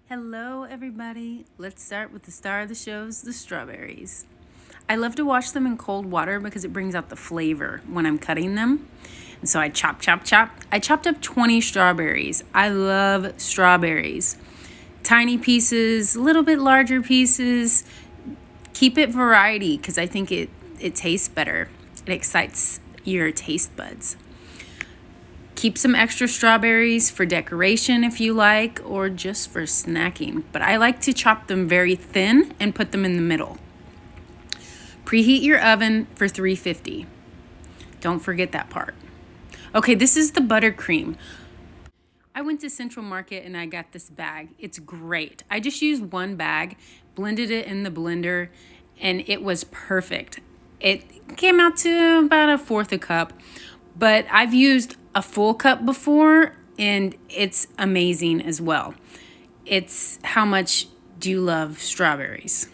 Hello, everybody. Let's start with the star of the shows, the strawberries. I love to wash them in cold water because it brings out the flavor when I'm cutting them. And so I chop. I chopped up 20 strawberries. I love strawberries. Tiny pieces, a little bit larger pieces. Keep it variety because I think it tastes better. It excites your taste buds. Keep some extra strawberries for decoration if you like, or just for snacking. But I like to chop them very thin and put them in the middle. Preheat your oven for 350. Don't forget that part. Okay, this is the buttercream. I went to Central Market and I got this bag. It's great. I just used one bag, blended it in the blender, and it was perfect. It came out to about 1/4 cup, but I've used a full cup before and it's amazing as well. It's how much do you love strawberries?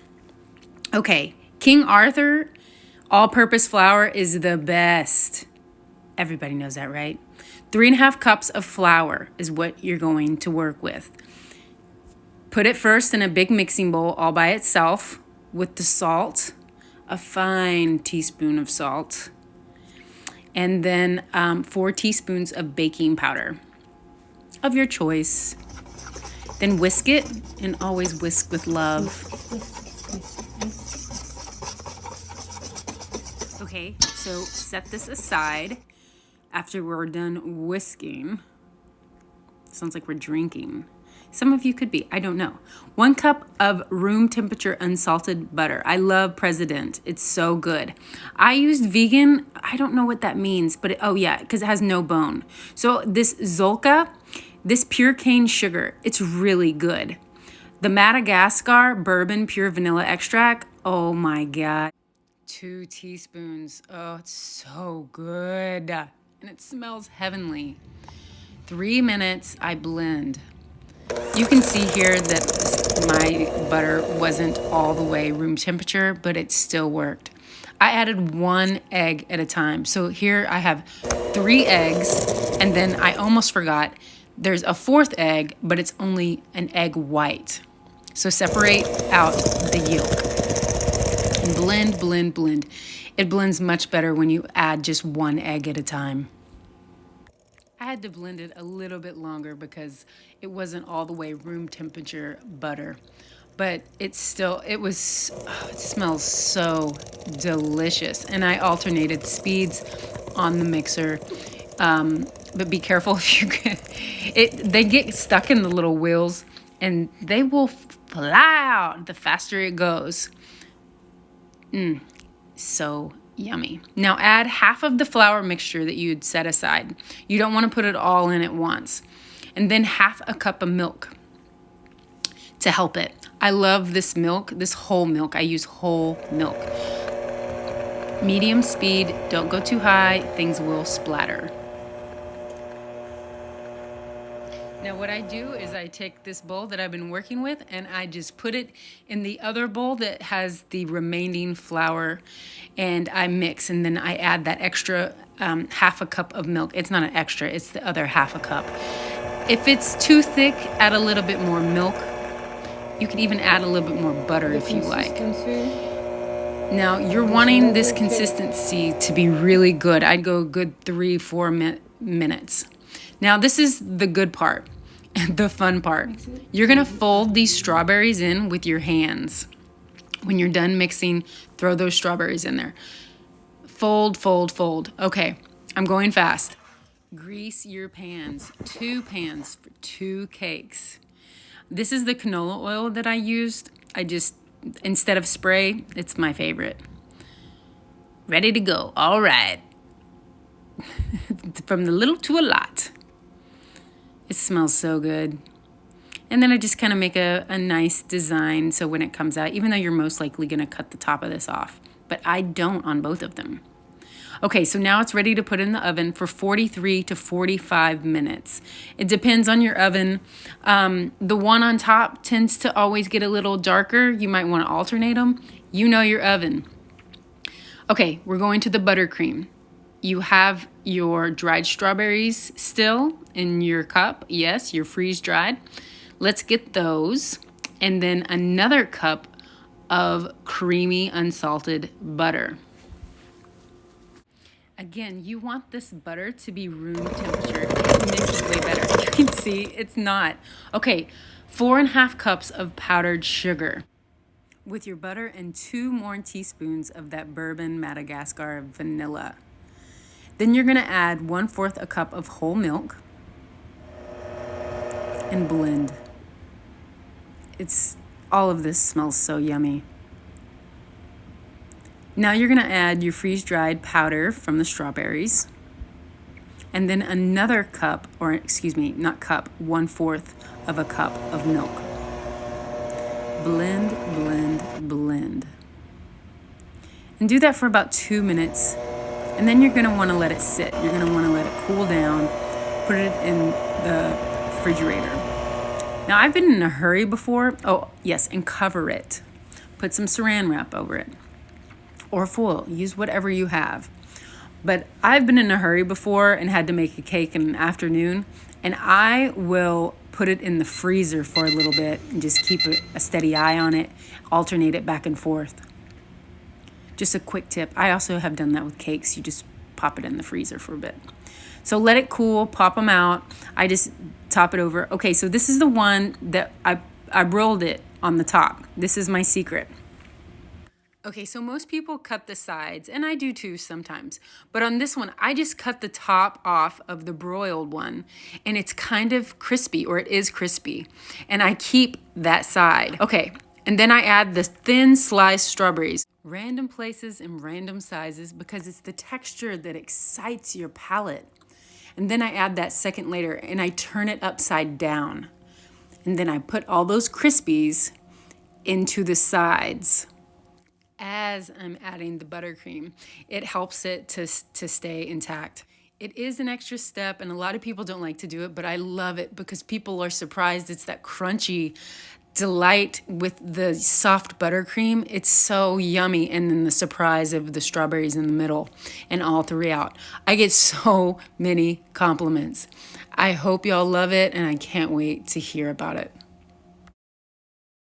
Okay, King Arthur all-purpose flour is the best. Everybody knows that, right? 3.5 cups of flour is what you're going to work with. Put it first in a big mixing bowl all by itself with the salt, a fine teaspoon of salt, and then 4 teaspoons of baking powder of your choice. Then whisk it, and always whisk with love. Okay, so set this aside after we're done whisking. Sounds like we're drinking. Some of you could be, I don't know. 1 cup of room temperature unsalted butter. I love President. It's so good. I used vegan. I don't know what that means, but because it has no bone. So this Zolka, this pure cane sugar, it's really good. The Madagascar Bourbon pure vanilla extract, oh my God. 2 teaspoons. Oh, it's so good. And it smells heavenly. 3 minutes, I blend. You can see here that my butter wasn't all the way room temperature, but it still worked. I added 1 egg at a time. So here I have 3 eggs, and then I almost forgot there's a 4th egg, but it's only an egg white. So separate out the yolk and blend. It blends much better when you add just 1 egg at a time. I had to blend it a little bit longer because it wasn't all the way room temperature butter, but it smells so delicious. And I alternated speeds on the mixer, but be careful if they get stuck in the little wheels and they will fly out the faster it goes. So yummy. Now add half of the flour mixture that you'd set aside. You don't want to put it all in at once. And then 1/2 cup of milk to help it. I love this milk, this whole milk. I use whole milk. Medium speed, don't go too high, things will splatter. Now what I do is I take this bowl that I've been working with and I just put it in the other bowl that has the remaining flour, and I mix, and then I add that extra 1/2 cup of milk. It's not an extra, it's the other 1/2 cup. If it's too thick, add a little bit more milk. You can even add a little bit more butter if you like. Now you're wanting this consistency to be really good. I'd go a good 3-4 minutes. Now this is the good part. The fun part. You're gonna fold these strawberries in with your hands. When you're done mixing, throw those strawberries in there. Fold. Okay, I'm going fast. Grease your pans. 2 pans for 2 cakes. This is the canola oil that I used. Instead of spray, it's my favorite. Ready to go. All right. From the little to a lot. It smells so good. And then I just kind of make a nice design so when it comes out, even though you're most likely going to cut the top of this off, but I don't on both of them. Okay, so now it's ready to put in the oven for 43 to 45 minutes. It depends on your oven. The one on top tends to always get a little darker. You might want to alternate them. You know your oven. Okay, we're going to the buttercream. You have your dried strawberries still in your cup. Yes, you're freeze dried. Let's get those. And then another cup of creamy unsalted butter. Again, you want this butter to be room temperature. It mixes way better. You can see it's not. Okay, 4.5 cups of powdered sugar with your butter and 2 more teaspoons of that Bourbon Madagascar vanilla. Then you're gonna add 1/4 a cup of whole milk and blend. All of this smells so yummy. Now you're gonna add your freeze-dried powder from the strawberries, and then another cup, or excuse me, not cup, 1/4 of a cup of milk. Blend, blend, blend. And do that for about 2 minutes, and then you're gonna wanna let it sit. You're gonna wanna let it cool down, put it in the refrigerator. Now I've been in a hurry before. Oh, yes, and cover it. Put some saran wrap over it. Or foil, use whatever you have. But I've been in a hurry before and had to make a cake in an afternoon, and I will put it in the freezer for a little bit and just keep a steady eye on it, alternate it back and forth. Just a quick tip. I also have done that with cakes. You just pop it in the freezer for a bit. So let it cool, pop them out. I just top it over. Okay, so this is the one that I rolled it on the top. This is my secret. Okay, so most people cut the sides, and I do too sometimes. But on this one, I just cut the top off of the broiled one, and it's kind of crispy, or it is crispy. And I keep that side. Okay, and then I add the thin sliced strawberries. Random places and random sizes because it's the texture that excites your palate. And then I add that second layer, and I turn it upside down. And then I put all those crispies into the sides. As I'm adding the buttercream, it helps it to stay intact. It is an extra step, and a lot of people don't like to do it, but I love it because people are surprised. It's that crunchy delight with the soft buttercream. It's so yummy, and then the surprise of the strawberries in the middle and all throughout. I get so many compliments. I hope y'all love it, and I can't wait to hear about it.